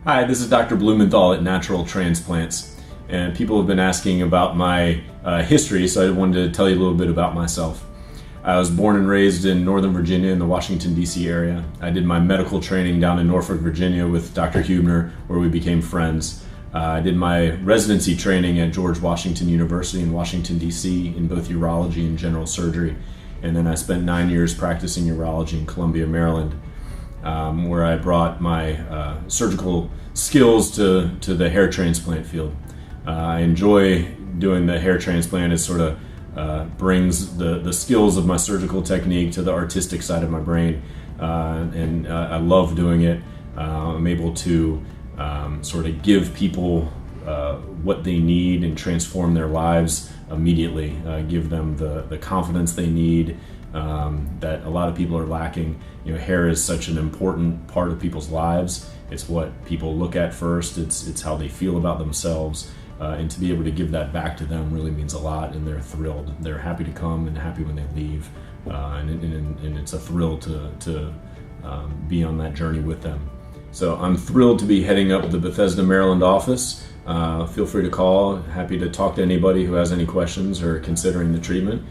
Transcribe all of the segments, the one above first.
Hi, this is Dr. Blumenthal at Natural Transplants, and people have been asking about my history, so I wanted to tell you a little bit about myself. I was born and raised in Northern Virginia in the Washington, D.C. area. I did my medical training down in Norfolk, Virginia with Dr. Huebner, where we became friends. I did my residency training at George Washington University in Washington, D.C. in both urology and general surgery. And then I spent 9 years practicing urology in Columbia, Maryland, where I brought my surgical skills to the hair transplant field. I enjoy doing the hair transplant. It sort of brings the skills of my surgical technique to the artistic side of my brain, and I love doing it. I'm able to sort of give people what they need and transform their lives immediately, give them the confidence they need that a lot of people are lacking. You know, hair is such an important part of people's lives. It's what people look at first. It's how they feel about themselves, and to be able to give that back to them really means a lot, and they're thrilled. They're happy to come and happy when they leave, and it's a thrill to be on that journey with them. So I'm thrilled to be heading up the Bethesda, Maryland office. Feel free to call. Happy to talk to anybody who has any questions or considering the treatment.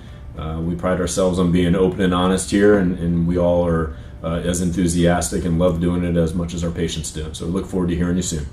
We pride ourselves on being open and honest here, and we all are as enthusiastic and love doing it as much as our patients do. So we look forward to hearing you soon.